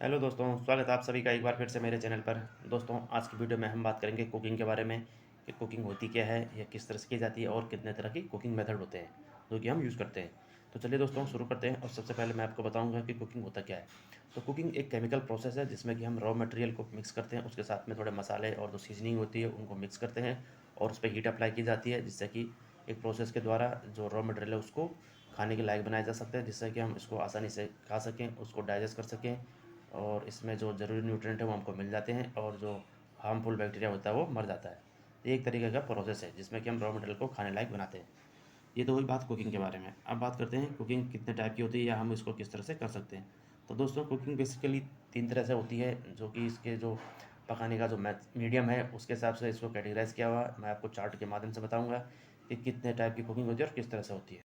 Hello दोस्तों, स्वागत है आप सभी का एक बार फिर से मेरे चैनल पर। दोस्तों, आज की वीडियो में हम बात करेंगे कुकिंग के बारे में कि कुकिंग होती क्या है, या किस तरह से की जाती है और कितने तरह की कुकिंग मेथड होते हैं जो कि हम यूज़ करते हैं। तो चलिए दोस्तों शुरू करते हैं, और सबसे पहले मैं आपको बताऊंगा कि कुकिंग होता क्या है। तो कुकिंग एक केमिकल प्रोसेस है जिसमें कि हम रॉ मटेरियल को मिक्स करते हैं, उसके साथ में थोड़े मसाले और जो सीजनिंग होती है उनको मिक्स करते हैं और उस पर हीट अप्लाई की जाती है, जिससे कि एक प्रोसेस के द्वारा जो रॉ मटेरियल है उसको खाने के लायक बनाया जा सकता है, जिससे कि हम इसको आसानी से खा सकें, उसको डाइजेस्ट कर सकें, और इसमें जो ज़रूरी न्यूट्रिएंट है वो हमको मिल जाते हैं, और जो हार्मफुल बैक्टीरिया होता है वो मर जाता है। तो ये एक तरीके का प्रोसेस है जिसमें कि हम रॉ मटेरियल को खाने लायक बनाते हैं। ये तो हुई बात कुकिंग के बारे में। अब बात करते हैं कुकिंग कितने टाइप की होती है या हम इसको किस तरह से कर सकते हैं। तो दोस्तों, कुकिंग बेसिकली 3 तरह से होती है, जो कि इसके जो पकाने का जो मीडियम है उसके हिसाब से इसको कैटेगराइज़ किया हुआ है। मैं आपको चार्ट के माध्यम से बताऊँगा कि कितने टाइप की कुकिंग होती है और किस तरह से होती है।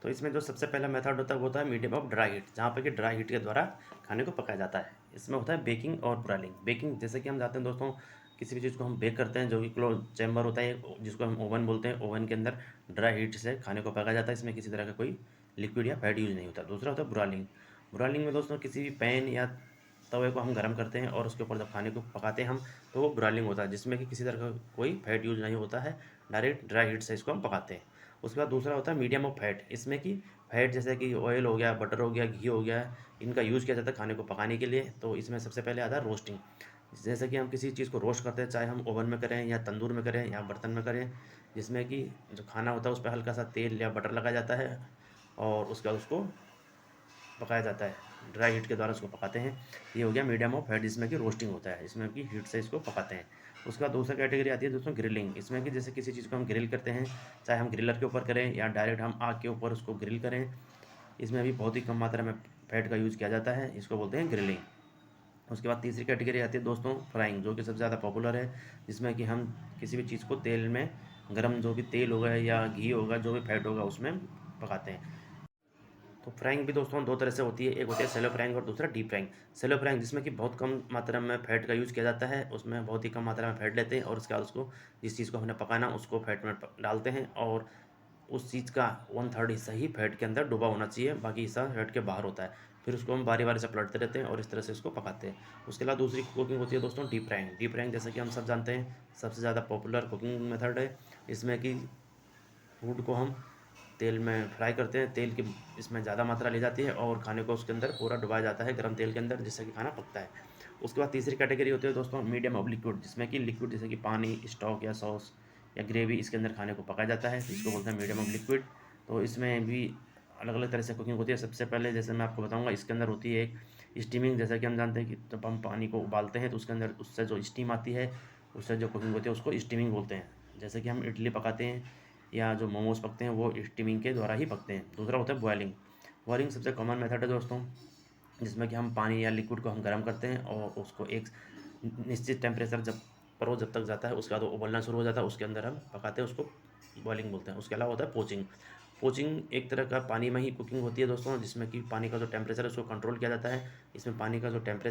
तो इसमें जो सबसे पहला मेथड होता है वो होता है मीडियम ऑफ ड्राई हीट, जहाँ पे कि ड्राई हीट के द्वारा खाने को पकाया जाता है। इसमें होता है बेकिंग और ब्राइलिंग। बेकिंग जैसे कि हम जानते हैं दोस्तों, किसी भी चीज़ को हम बेक करते हैं, जो कि क्लोज चैम्बर होता है जिसको हम ओवन बोलते हैं। ओवन के अंदर ड्राई हीट से खाने को पकाया जाता है, इसमें किसी तरह का कोई लिक्विड या फैट यूज नहीं होता। दूसरा होता है ब्रॉयलिंग। ब्रॉयलिंग में दोस्तों किसी भी पैन या तवे को हम गर्म करते हैं और उसके ऊपर जब खाने को पकाते हैं हम, तो वो ब्रॉयलिंग होता है, जिसमें कि किसी तरह का कोई फैट यूज नहीं होता है। डायरेक्ट ड्राई हीट से इसको हम पकाते हैं। उसके बाद दूसरा होता है मीडियम ऑफ फैट। इसमें कि फैट जैसे कि ऑयल हो गया, बटर हो गया, घी हो गया, इनका यूज़ किया जाता है खाने को पकाने के लिए। तो इसमें सबसे पहले आता है रोस्टिंग। जैसे कि हम किसी चीज़ को रोस्ट करते हैं, चाहे हम ओवन में करें या तंदूर में करें या बर्तन में करें, जिसमें कि जो खाना होता है उस पर हल्का सा तेल या बटर लगाया जाता है और उसके बाद उसको पकाया जाता है। ड्राई हीट के द्वारा उसको पकाते हैं। ये हो गया मीडियम ऑफ फैट, जिसमें कि रोस्टिंग होता है, इसमें कि हीट से इसको पकाते हैं। उसके बाद दूसरा कैटेगरी आती है दोस्तों ग्रिलिंग। इसमें कि जैसे किसी चीज़ को हम ग्रिल करते हैं, चाहे हम ग्रिलर के ऊपर करें या डायरेक्ट हम आग के ऊपर उसको ग्रिल करें, इसमें भी बहुत ही कम मात्रा में फैट का यूज़ किया जाता है, इसको बोलते हैं ग्रिलिंग। उसके बाद तीसरी कैटेगरी आती है दोस्तों फ्राइंग, जो कि सबसे ज़्यादा पॉपुलर है, जिसमें कि हम किसी भी चीज़ को तेल में गर्म, जो भी तेल होगा या घी होगा, जो भी फैट होगा उसमें पकाते हैं। तो फ्राइंग भी दोस्तों दो तरह से होती है, एक होती है सेलो फ्राइंग और दूसरा डीप फ्राइंग। सेलो फ्राइंग जिसमें कि बहुत कम मात्रा में फैट का यूज़ किया जाता है, उसमें बहुत ही कम मात्रा में फैट लेते हैं और उसके बाद उसको, जिस चीज़ को हमने पकाना उसको फैट में डालते हैं, और उस चीज़ का 1/3 हिस्सा ही फैट के अंदर डूबा होना चाहिए, बाकी हिस्सा फैट के बाहर होता है। फिर उसको हम बारी बारी से पलटते रहते हैं और इस तरह से इसको पकाते हैं। उसके अलावा दूसरी कुकिंग होती है दोस्तों डीप फ्राइंग। डीप फ्राइंग जैसे कि हम सब जानते हैं सबसे ज़्यादा पॉपुलर कुकिंग मेथड है। इसमें कि फूड को हम तेल में फ्राई करते हैं, तेल की इसमें ज़्यादा मात्रा ली जाती है और खाने को उसके अंदर पूरा डुबाया जाता है गर्म तेल के अंदर, जिससे कि खाना पकता है। उसके बाद तीसरी कैटेगरी होती है दोस्तों मीडियम ऑफ लिक्विड, जिसमें कि लिक्विड जैसे कि पानी, स्टॉक या सॉस या ग्रेवी, इसके अंदर खाने को पकाया जाता है, तो इसको बोलते हैं मीडियम ऑफ लिक्विड। तो इसमें भी अलग अलग तरह से कुकिंग होती है। सबसे पहले जैसे मैं आपको बताऊंगा, इसके अंदर होती है एक स्टीमिंग। जैसा कि हम जानते हैं कि जब हम पानी को उबालते हैं तो उसके अंदर उससे जो स्टीम आती है, उससे जो कुकिंग होती है उसको स्टीमिंग बोलते हैं। जैसे कि हम इडली पकाते हैं या जो मोमोज पकते हैं वो स्टीमिंग के द्वारा ही पकते हैं। दूसरा होता है बॉयलिंग। बॉयलिंग सबसे कॉमन मेथड है दोस्तों, जिसमें कि हम पानी या लिक्विड को हम गर्म करते हैं और उसको एक निश्चित टेम्परेचर जब तक जाता है, उसके बाद वो उबलना शुरू हो जाता है, उसके अंदर हम पकाते हैं, उसको बॉयलिंग बोलते हैं। उसके अलावा होता है पोचिंग। पोचिंग एक तरह का पानी में ही कुकिंग होती है दोस्तों, जिसमें कि पानी का जो टेम्परेचर है उसको कंट्रोल किया जाता है। इसमें पानी का जो टेम्परेचर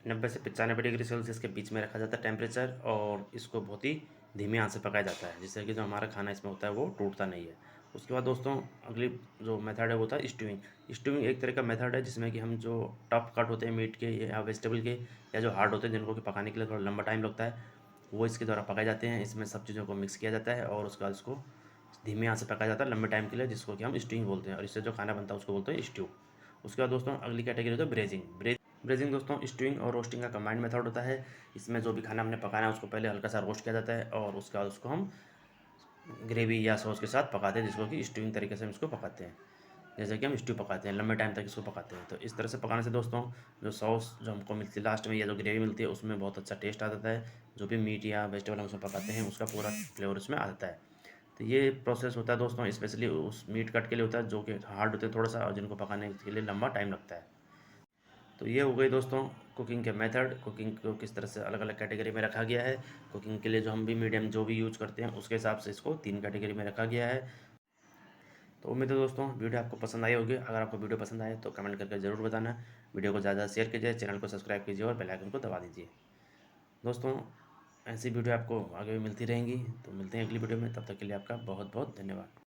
90 से 95 डिग्री सेल्सियस के बीच में रखा जाता है टेम्परेचर, और इसको बहुत ही धीमे आंच से पकाया जाता है, जिससे कि जो हमारा खाना इसमें होता है वो टूटता नहीं है। उसके बाद दोस्तों अगली जो मेथड है वो होता है स्टीविंग। स्टीविंग एक तरह का मेथड है जिसमें कि हम जो टफ कट होते हैं मीट के या वेजिटेबल के, या जो हार्ड होते हैं जिनको कि पकाने के लिए थोड़ा लंबा टाइम लगता है, वो इसके द्वारा पकाए जाते हैं। इसमें सब चीज़ों को मिक्स किया जाता है और उसके बाद इसको धीमे आंच से पकाया जाता है लंबे टाइम के लिए, जिसको कि हम स्टीविंग बोलते हैं, और इससे जो खाना बनता है उसको बोलते हैं स्ट्यू। उसके बाद दोस्तों अगली कैटेगरी होती है ब्रेजिंग। ब्रेजिंग दोस्तों स्टीविंग और रोस्टिंग का कंबाइंड मेथड होता है। इसमें जो भी खाना हमने पकाना है उसको पहले हल्का सा रोस्ट किया जाता है और उसके बाद उसको हम ग्रेवी या सॉस के साथ पकाते हैं, जिसको कि स्टीविंग तरीके से हम इसको पकाते हैं। जैसे कि हम स्ट्यू पकाते हैं, लंबे टाइम तक इसको पकाते हैं। तो इस तरह से पकाने से दोस्तों जो सॉस जो हमको मिलती है लास्ट में, या जो ग्रेवी मिलती है, उसमें बहुत अच्छा टेस्ट आ जाता है। जो भी मीट या वेजिटेबल हम उसमें पकाते हैं उसका पूरा फ्लेवर उसमें आ जाता है। तो ये प्रोसेस होता है दोस्तों, स्पेशली उस मीट कट के लिए होता है जो कि हार्ड होते हैं थोड़ा सा, और जिनको पकाने के लिए लंबा टाइम लगता है। तो ये हो गई दोस्तों कुकिंग के मेथड। कुकिंग को किस तरह से अलग अलग कैटेगरी में रखा गया है। कुकिंग के लिए जो हम भी मीडियम जो भी यूज़ करते हैं उसके हिसाब से इसको 3 कैटेगरी में रखा गया है। तो उम्मीद है दोस्तों वीडियो आपको पसंद आई होगी। अगर आपको वीडियो पसंद आए तो कमेंट करके ज़रूर बताना। वीडियो को ज़्यादा शेयर कीजिए, चैनल को सब्सक्राइब कीजिए और बेल आइकन को दबा दीजिए। दोस्तों ऐसी वीडियो आपको आगे भी मिलती रहेंगी। तो मिलते हैं अगली वीडियो में, तब तक के लिए आपका बहुत बहुत धन्यवाद।